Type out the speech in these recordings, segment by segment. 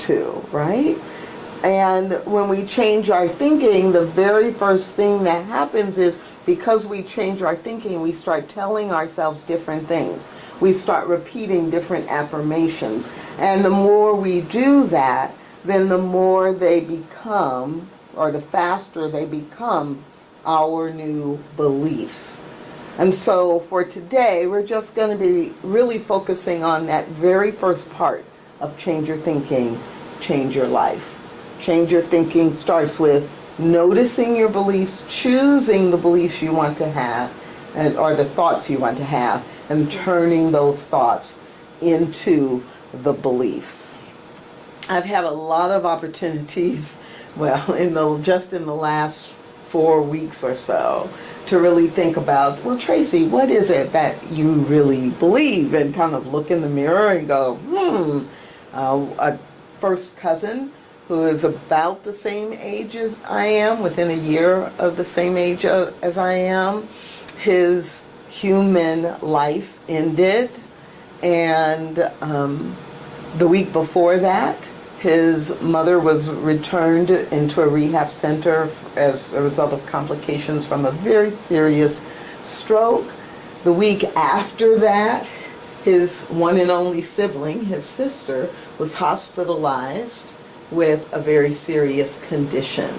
to, right? And when we change our thinking, the very first thing that happens is, because we change our thinking, we start telling ourselves different things. We start repeating different affirmations. And the more we do that, then the more they become, or the faster they become, our new beliefs. And so for today, we're just going to be really focusing on that very first part of change your thinking, change your life. Change your thinking starts with noticing your beliefs, choosing the beliefs you want to have, or the thoughts you want to have, and turning those thoughts into the beliefs. I've had a lot of opportunities, well, just in the last 4 weeks or so, to really think about, well, Tracy, what is it that you really believe? And kind of look in the mirror and go, a first cousin who is about the same age as I am, within a year of the same age as I am, his human life ended. And the week before that, his mother was returned into a rehab center as a result of complications from a very serious stroke. The week after that, his one and only sibling, his sister, was hospitalized with a very serious condition.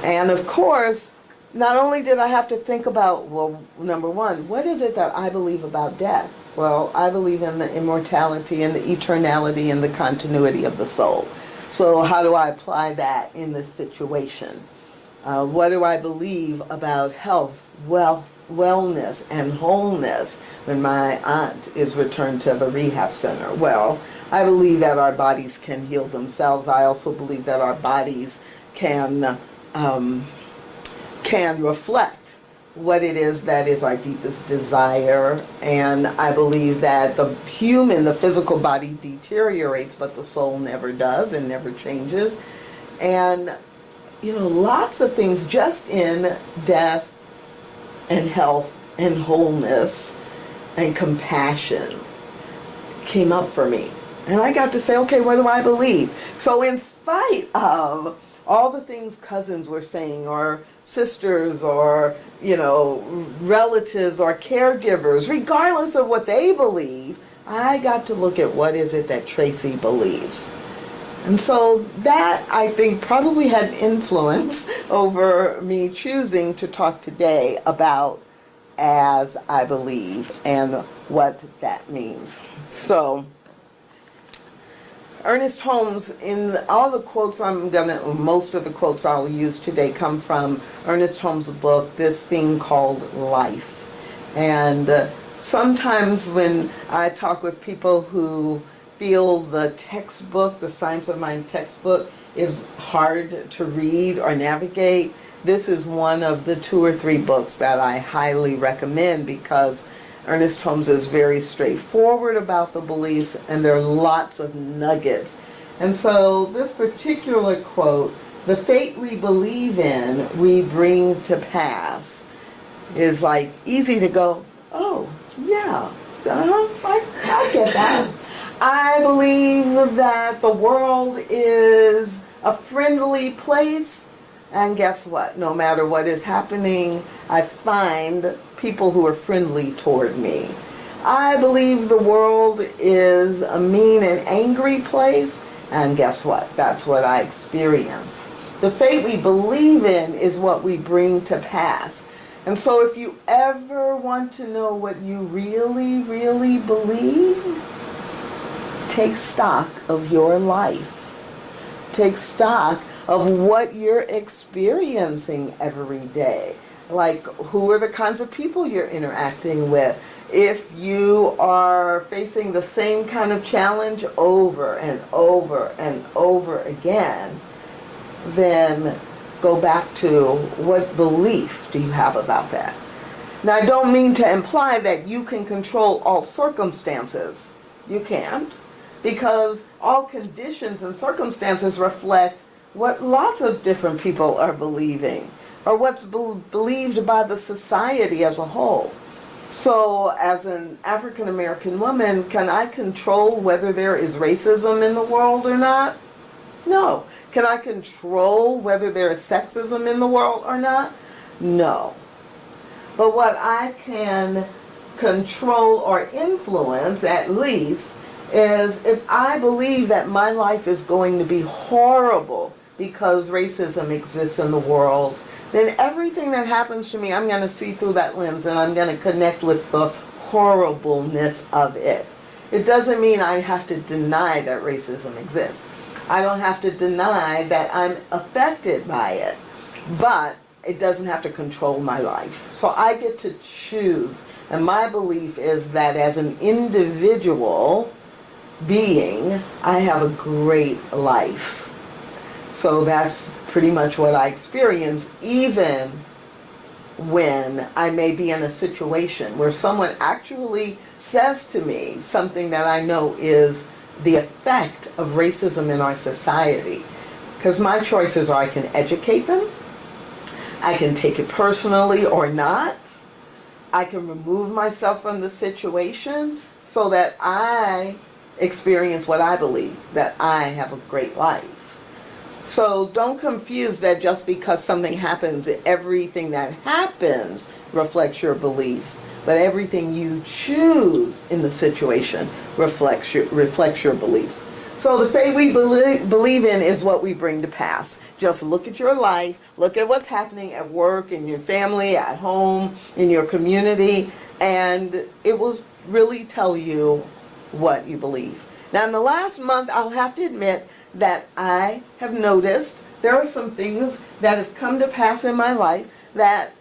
And of course, not only did I have to think about, well, number one, what is it that I believe about death? Well, I believe in the immortality and the eternality and the continuity of the soul. So how do I apply that in this situation? What do I believe about health, wealth, wellness, and wholeness when my aunt is returned to the rehab center? Well, I believe that our bodies can heal themselves. I also believe that our bodies can reflect what it is that is our deepest desire. And I believe that the physical body deteriorates, but the soul never does and never changes. And, lots of things just in death and health and wholeness and compassion came up for me. And I got to say, okay, what do I believe? So in spite of all the things cousins were saying, or sisters, or, relatives, or caregivers, regardless of what they believe, I got to look at what is it that Tracy believes. And so that, I think, probably had influence over me choosing to talk today about as I believe and what that means. So, Ernest Holmes, in all the quotes most of the quotes I'll use today come from Ernest Holmes' book, This Thing Called Life. And sometimes when I talk with people who feel the textbook, the Science of Mind textbook, is hard to read or navigate, this is one of the 2 or 3 books that I highly recommend, because Ernest Holmes is very straightforward about the beliefs, and there are lots of nuggets. And so this particular quote, "The fate we believe in, we bring to pass," is like easy to go, oh, yeah, I get that. I believe that the world is a friendly place, and guess what? No matter what is happening, I find people who are friendly toward me. I believe the world is a mean and angry place, and guess what? That's what I experience. The fate we believe in is what we bring to pass. And so if you ever want to know what you really, really believe, take stock of your life. Take stock of what you're experiencing every day. Like, who are the kinds of people you're interacting with? If you are facing the same kind of challenge over and over and over again, then go back to what belief do you have about that? Now, I don't mean to imply that you can control all circumstances. You can't, because all conditions and circumstances reflect what lots of different people are believing, or what's believed by the society as a whole. So as an African American woman, can I control whether there is racism in the world or not? No. Can I control whether there is sexism in the world or not? No. But what I can control or influence, at least, is if I believe that my life is going to be horrible because racism exists in the world, then everything that happens to me, I'm going to see through that lens and I'm going to connect with the horribleness of it. It doesn't mean I have to deny that racism exists. I don't have to deny that I'm affected by it, but it doesn't have to control my life. So I get to choose, and my belief is that as an individual being, I have a great life. So that's pretty much what I experience, even when I may be in a situation where someone actually says to me something that I know is the effect of racism in our society. Because my choices are I can educate them, I can take it personally or not, I can remove myself from the situation so that I experience what I believe, that I have a great life. So don't confuse that just because something happens, everything that happens reflects your beliefs, but everything you choose in the situation reflects your beliefs. So the faith we believe in is what we bring to pass. Just look at your life, look at what's happening at work, in your family, at home, in your community, and it will really tell you what you believe. Now in the last month, I'll have to admit that I have noticed there are some things that have come to pass in my life that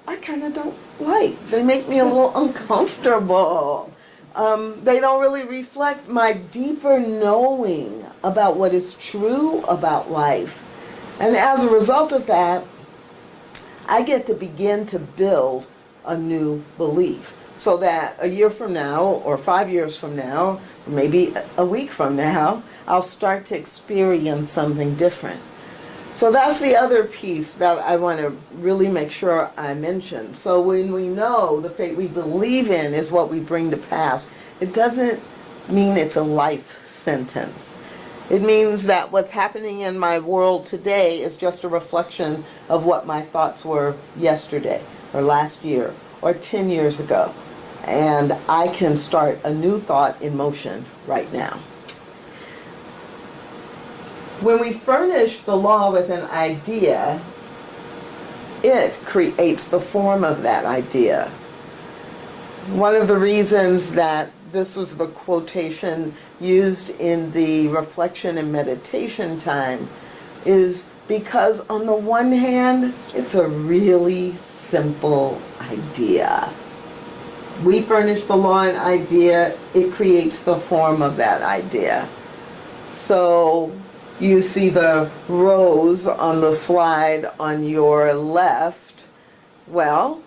I kind of don't like. They make me a little uncomfortable. They don't really reflect my deeper knowing about what is true about life. And as a result of that, I get to begin to build a new belief. So that a year from now, or 5 years from now, maybe a week from now, I'll start to experience something different. So that's the other piece that I want to really make sure I mention. So when we know the faith we believe in is what we bring to pass, it doesn't mean it's a life sentence. It means that what's happening in my world today is just a reflection of what my thoughts were yesterday, or last year, or 10 years ago. And I can start a new thought in motion right now. When we furnish the law with an idea, it creates the form of that idea. One of the reasons that this was the quotation used in the reflection and meditation time is because on the one hand, it's a really simple idea. We furnish the law an idea, it creates the form of that idea. So you see the rose on the slide on your left. Well,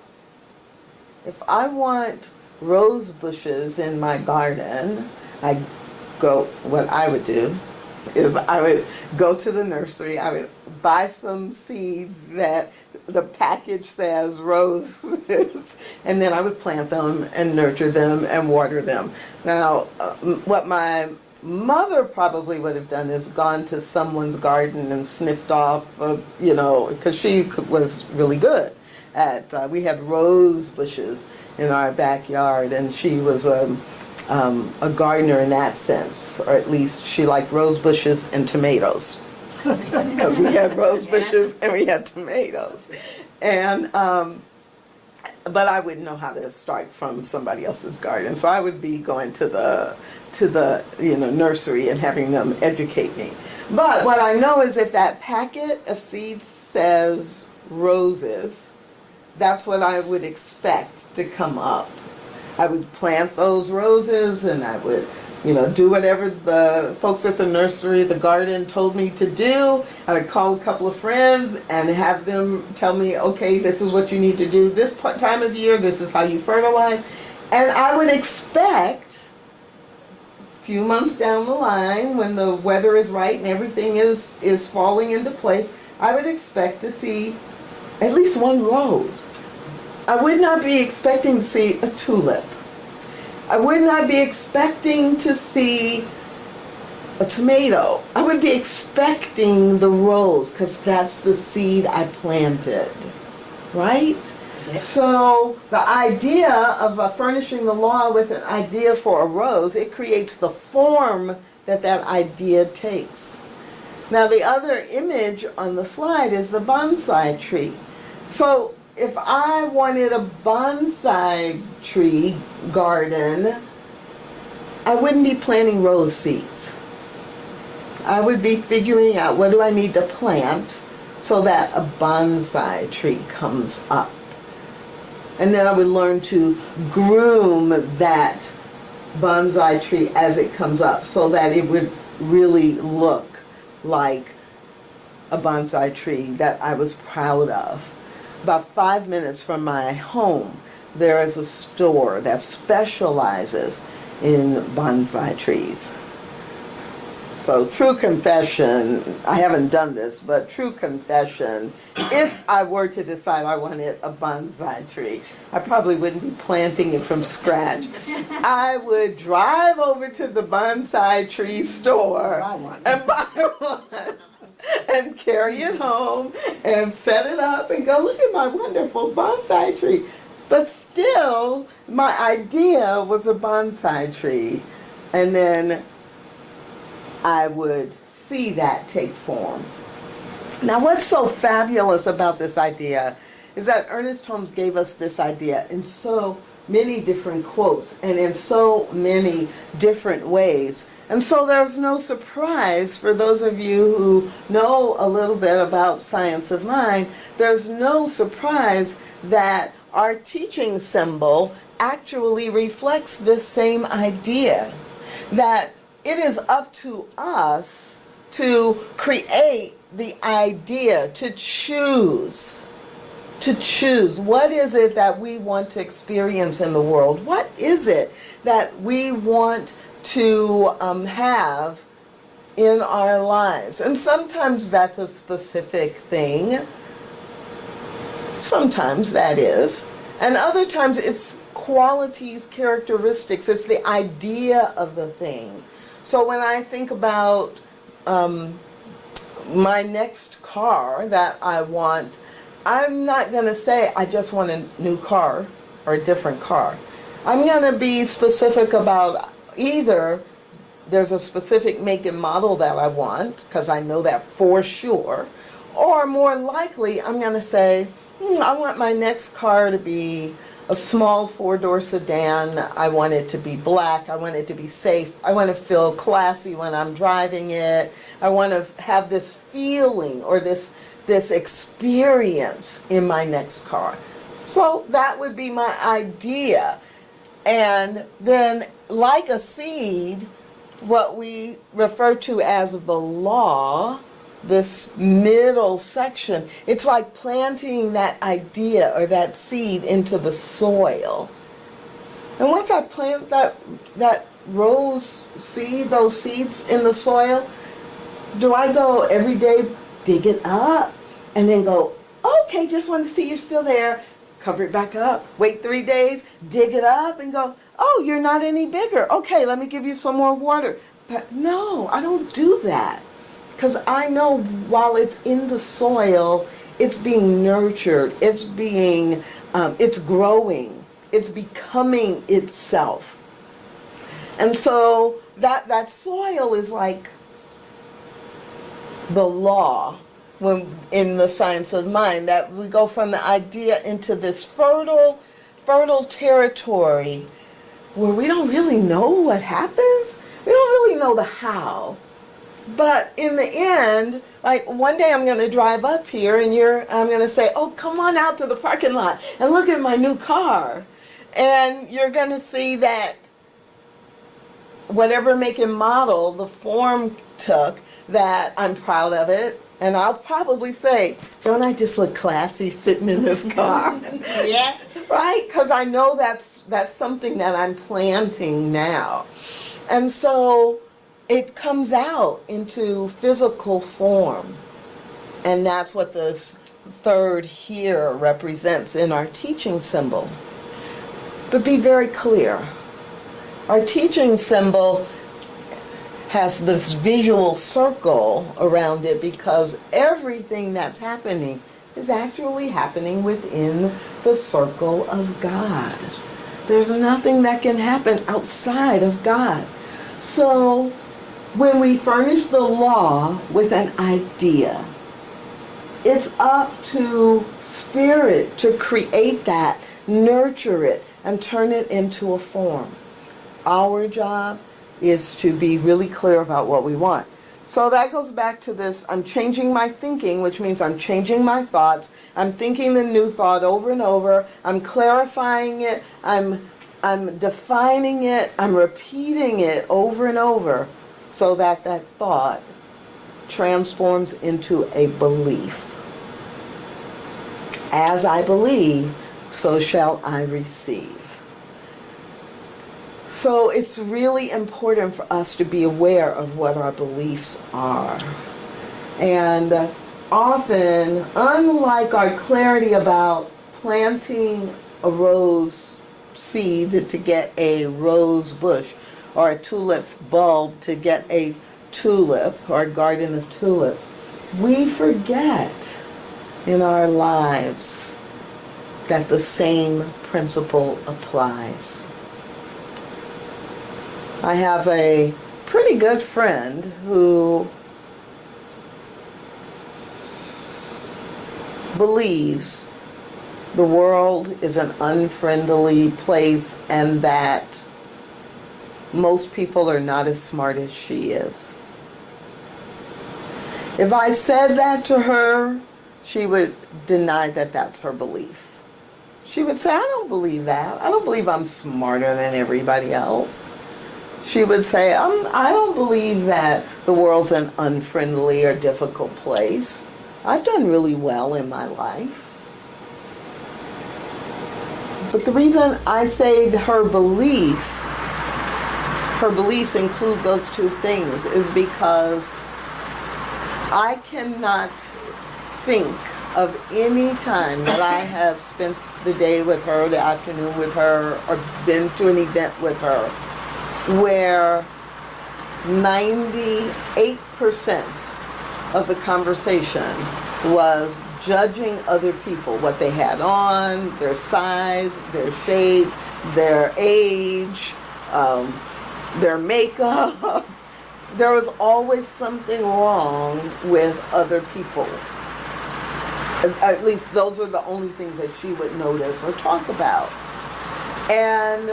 if I want rose bushes in my garden, what I would do is I would go to the nursery, I would buy some seeds that the package says roses, and then I would plant them and nurture them and water them. Now, what my mother probably would have done is gone to someone's garden and snipped off, because she was really good at, we had rose bushes in our backyard, and she was a gardener in that sense, or at least she liked rose bushes and tomatoes. Because we had rose bushes and we had tomatoes. And but I wouldn't know how to start from somebody else's garden. So I would be going to the nursery and having them educate me. But what I know is if that packet of seeds says roses, that's what I would expect to come up. I would plant those roses and I would do whatever the folks at the nursery, the garden told me to do. I would call a couple of friends and have them tell me, okay, this is what you need to do this time of year, this is how you fertilize. And I would expect a few months down the line, when the weather is right and everything is falling into place, I would expect to see at least one rose. I would not be expecting to see a tulip. I would not be expecting to see a tomato, I would be expecting the rose because that's the seed I planted, right? Yes. So the idea of furnishing the law with an idea for a rose, it creates the form that that idea takes. Now the other image on the slide is the bonsai tree. So if I wanted a bonsai tree garden, I wouldn't be planting rose seeds. I would be figuring out what do I need to plant so that a bonsai tree comes up. And then I would learn to groom that bonsai tree as it comes up so that it would really look like a bonsai tree that I was proud of. About 5 minutes from my home, there is a store that specializes in bonsai trees. So true confession, I haven't done this, but true confession, if I were to decide I wanted a bonsai tree, I probably wouldn't be planting it from scratch. I would drive over to the bonsai tree store and buy one and carry it home and set it up and go, look at my wonderful bonsai tree. But still, my idea was a bonsai tree. And then I would see that take form. Now, what's so fabulous about this idea is that Ernest Holmes gave us this idea in so many different quotes and in so many different ways. And so there's no surprise for those of you who know a little bit about science of mind, there's no surprise that our teaching symbol actually reflects this same idea, that it is up to us to create the idea, to choose. What is it that we want to experience in the world? What is it that we want to have in our lives? And sometimes that's a specific thing. Sometimes that is. And other times it's qualities, characteristics. It's the idea of the thing. So when I think about my next car that I want, I'm not going to say I just want a new car or a different car. I'm going to be specific about either there's a specific make and model that I want, because I know that for sure, or more likely I'm going to say, I want my next car to be a small four-door sedan. I want it to be black. I want it to be safe. I want to feel classy when I'm driving it. I want to have this feeling or this experience in my next car. So that would be my idea. And then, like a seed, what we refer to as the law, this middle section, it's like planting that idea or that seed into the soil. And once I plant that rose seed, those seeds in the soil, do I go every day, dig it up, and then go, okay, just want to see you're still there, cover it back up, wait 3 days, dig it up, and go, oh, you're not any bigger. Okay, let me give you some more water. But no, I don't do that. Because I know while it's in the soil, it's being nurtured, it's growing, it's becoming itself. And so that soil is like the law when in the science of mind, that we go from the idea into this fertile territory where we don't really know what happens. We don't really know the how. But in the end, like one day I'm going to drive up here and I'm going to say, oh, come on out to the parking lot and look at my new car. And you're going to see that whatever make and model the form took, that I'm proud of it. And I'll probably say, don't I just look classy sitting in this car? Yeah. Right? Because I know that's something that I'm planting now. And so it comes out into physical form. And that's what this third here represents in our teaching symbol. But be very clear. Our teaching symbol has this visual circle around it because everything that's happening is actually happening within the circle of God. There's nothing that can happen outside of God. So when we furnish the law with an idea, it's up to Spirit to create that, nurture it, and turn it into a form. Our job is to be really clear about what we want. So that goes back to this, I'm changing my thinking, which means I'm changing my thoughts. I'm thinking the new thought over and over. I'm clarifying it. I'm defining it. I'm repeating it over and over so that that thought transforms into a belief. As I believe, so shall I receive. So it's really important for us to be aware of what our beliefs are. And often, unlike our clarity about planting a rose seed to get a rose bush, or a tulip bulb to get a tulip, or a garden of tulips, we forget in our lives that the same principle applies. I have a pretty good friend who believes the world is an unfriendly place and that most people are not as smart as she is. If I said that to her, she would deny that that's her belief. She would say, I don't believe that. I don't believe I'm smarter than everybody else. She would say, I don't believe that the world's an unfriendly or difficult place. I've done really well in my life. But the reason I say her beliefs include those two things is because I cannot think of any time that I have spent the day with her, the afternoon with her, or been to an event with her, where 98% of the conversation was judging other people, what they had on, their size, their shape, their age, their makeup. There was always something wrong with other people. At least those are the only things that she would notice or talk about. And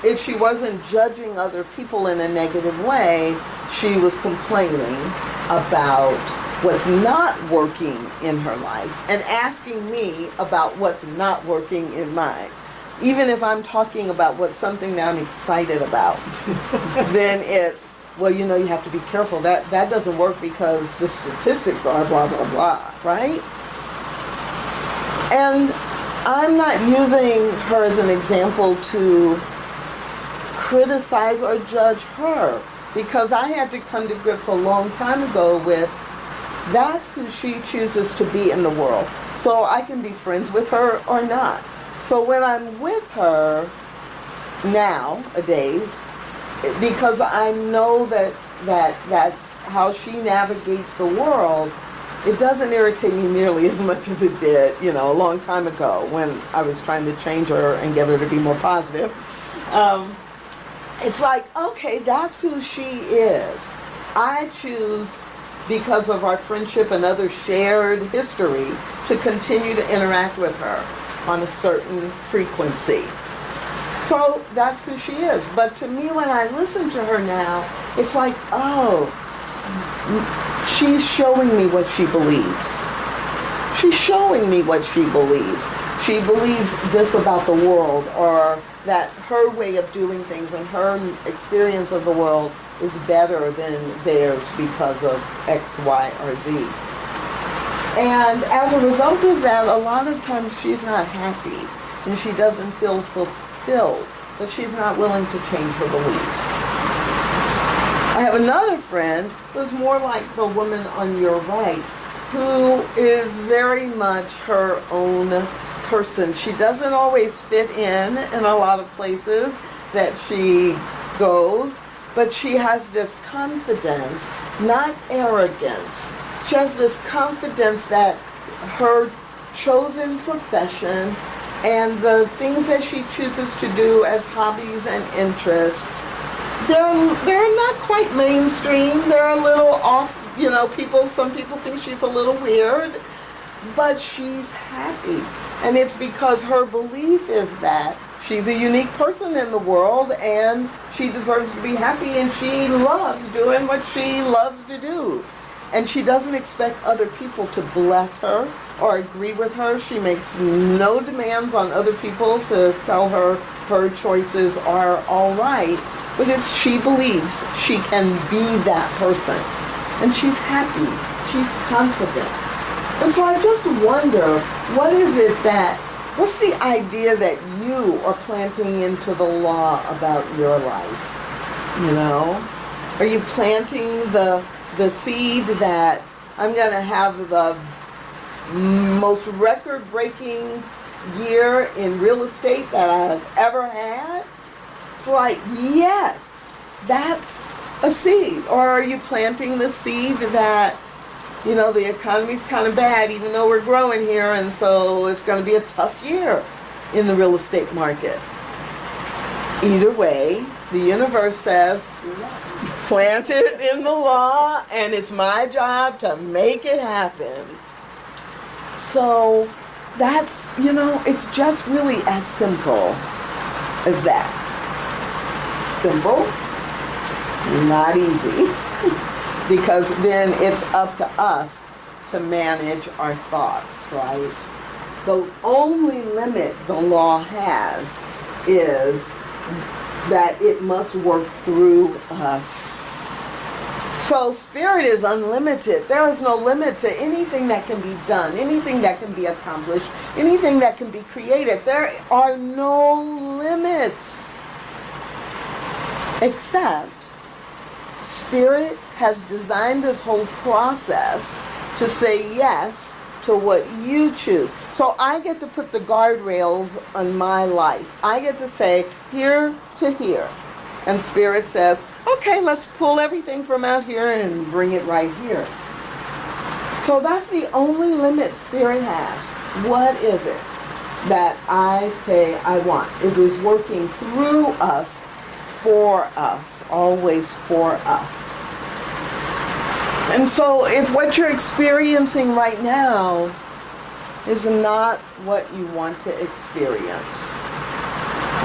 if she wasn't judging other people in a negative way, she was complaining about what's not working in her life and asking me about what's not working in mine. Even if I'm talking about what's something that I'm excited about, then it's, well, you know, you have to be careful. That doesn't work because the statistics are blah, blah, blah, right? And I'm not using her as an example to criticize or judge her, because I had to come to grips a long time ago with that's who she chooses to be in the world. So I can be friends with her or not. So when I'm with her nowadays, because I know that that's how she navigates the world, it doesn't irritate me nearly as much as it did, a long time ago when I was trying to change her and get her to be more positive. It's like, okay, that's who she is. I choose, because of our friendship and other shared history, to continue to interact with her on a certain frequency. So that's who she is. But to me, when I listen to her now, it's like, oh, she's showing me what she believes. She's showing me what she believes. She believes this about the world, or that her way of doing things and her experience of the world is better than theirs because of X, Y, or Z. And as a result of that, a lot of times she's not happy and she doesn't feel fulfilled, but she's not willing to change her beliefs. I have another friend who's more like the woman on your right, who is very much her own person. She doesn't always fit in a lot of places that she goes, but she has this confidence, not arrogance. She has this confidence that her chosen profession and the things that she chooses to do as hobbies and interests, they're not quite mainstream. They're a little off, some people think she's a little weird, but she's happy. And it's because her belief is that she's a unique person in the world and she deserves to be happy, and she loves doing what she loves to do. And she doesn't expect other people to bless her or agree with her. She makes no demands on other people to tell her her choices are all right. But she believes she can be that person. And she's happy. She's confident. And so I just wonder, what's the idea that you are planting into the law about your life? Are you planting the seed that I'm going to have the most record-breaking year in real estate that I've ever had? It's like, yes, that's a seed. Or are you planting the seed that, the economy's kind of bad even though we're growing here, and so it's going to be a tough year in the real estate market? Either way, the universe says, plant it in the law, and it's my job to make it happen. So that's, it's just really as simple as that. Simple, not easy, because then it's up to us to manage our thoughts, right? The only limit the law has is that it must work through us. So spirit is unlimited. There is no limit to anything that can be done, anything that can be accomplished, anything that can be created. There are no limits. Except spirit has designed this whole process to say yes to what you choose. So I get to put the guardrails on my life. I get to say here to here. And spirit says, okay, let's pull everything from out here and bring it right here. So that's the only limit spirit has. What is it that I say I want? It is working through us, for us, always for us. And so if what you're experiencing right now is not what you want to experience,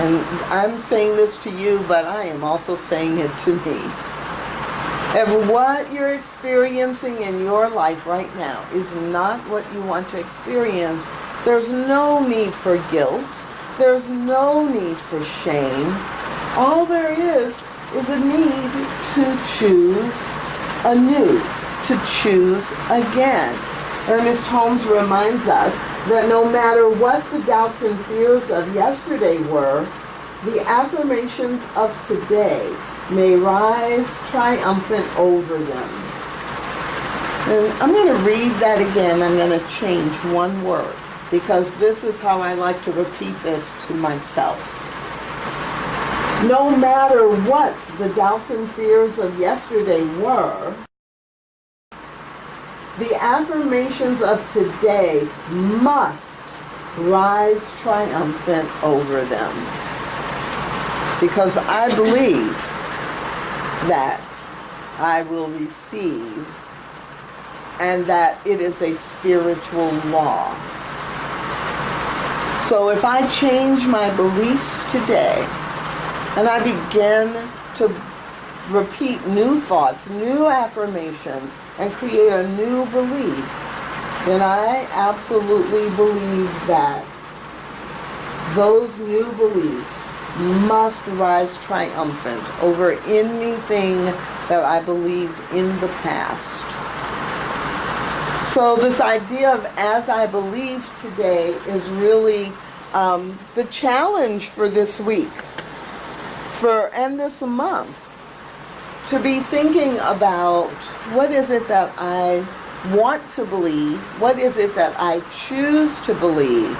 and I'm saying this to you, but I am also saying it to me. If what you're experiencing in your life right now is not what you want to experience, there's no need for guilt. There's no need for shame. All there is a need to choose anew, to choose again. Ernest Holmes reminds us that no matter what the doubts and fears of yesterday were, the affirmations of today may rise triumphant over them. And I'm going to read that again. I'm going to change one word, because this is how I like to repeat this to myself. No matter what the doubts and fears of yesterday were, the affirmations of today must rise triumphant over them. Because I believe that I will receive, and that it is a spiritual law. So if I change my beliefs today, and I begin to repeat new thoughts, new affirmations, and create a new belief, then I absolutely believe that those new beliefs must rise triumphant over anything that I believed in the past. So this idea of as I believe today is really the challenge for this week. And this month, to be thinking about what is it that I want to believe, what is it that I choose to believe,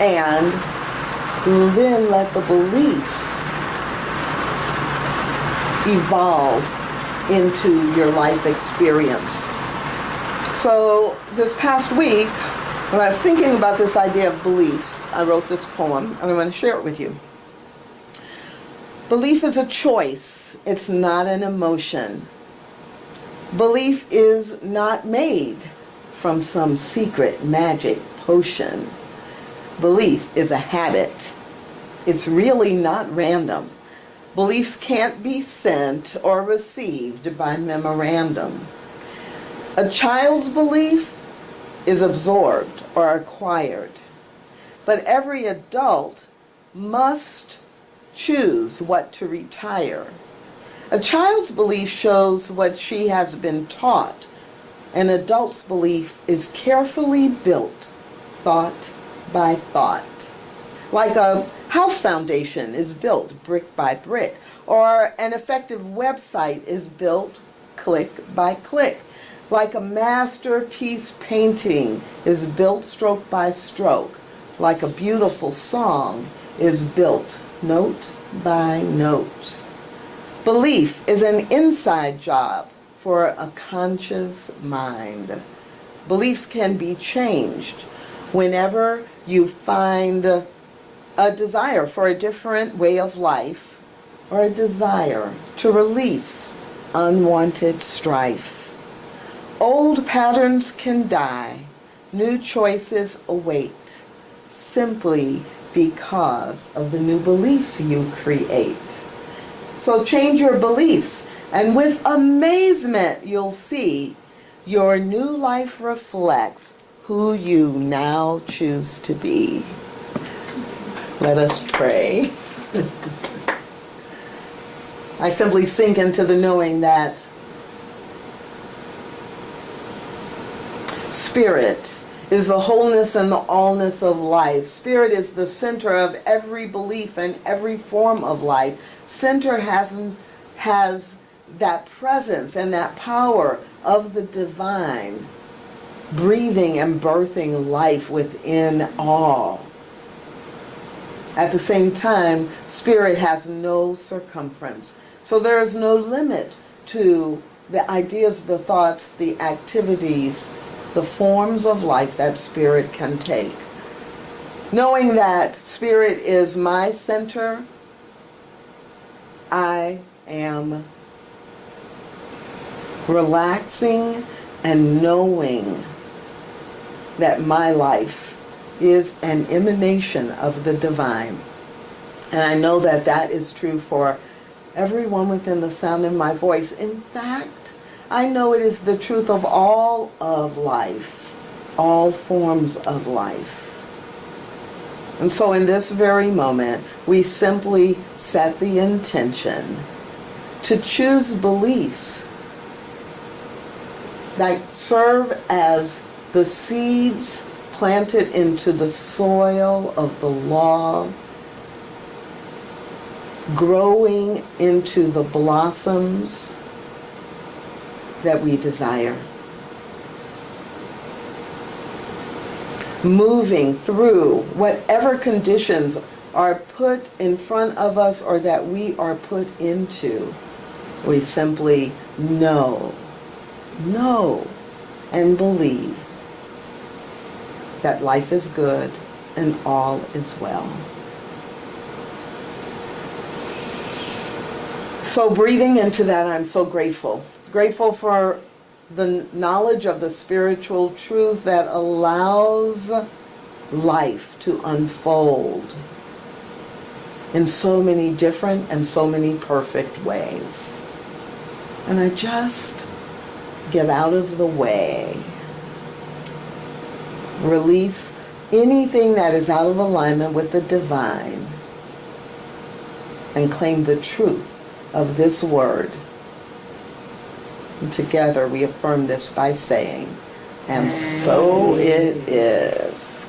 and then let the beliefs evolve into your life experience. So this past week, when I was thinking about this idea of beliefs, I wrote this poem, and I'm going to share it with you. Belief is a choice. It's not an emotion. Belief is not made from some secret magic potion. Belief is a habit. It's really not random. Beliefs can't be sent or received by memorandum. A child's belief is absorbed or acquired, but every adult must choose what to retire. A child's belief shows what she has been taught. An adult's belief is carefully built, thought by thought. Like a house foundation is built brick by brick, or an effective website is built click by click. Like a masterpiece painting is built stroke by stroke. Like a beautiful song is built note by note. Belief is an inside job for a conscious mind. Beliefs can be changed whenever you find a desire for a different way of life or a desire to release unwanted strife. Old patterns can die, new choices await, simply because of the new beliefs you create. So change your beliefs, and with amazement you'll see your new life reflects who you now choose to be. Let us pray. I simply sink into the knowing that Spirit is the wholeness and the allness of life. Spirit is the center of every belief and every form of life. Center has that presence and that power of the divine, breathing and birthing life within all. At the same time, Spirit has no circumference. So there is no limit to the ideas, the thoughts, the activities, the forms of life that Spirit can take. Knowing that Spirit is my center, I am relaxing and knowing that my life is an emanation of the divine. And I know that that is true for everyone within the sound of my voice. In fact, I know it is the truth of all of life, all forms of life. And so in this very moment, we simply set the intention to choose beliefs that serve as the seeds planted into the soil of the law, growing into the blossoms that we desire. Moving through whatever conditions are put in front of us or that we are put into, we simply know and believe that life is good and all is well. So breathing into that, I'm so grateful. Grateful for the knowledge of the spiritual truth that allows life to unfold in so many different and so many perfect ways. And I just get out of the way. Release anything that is out of alignment with the divine and claim the truth of this word. And together we affirm this by saying, and so it is.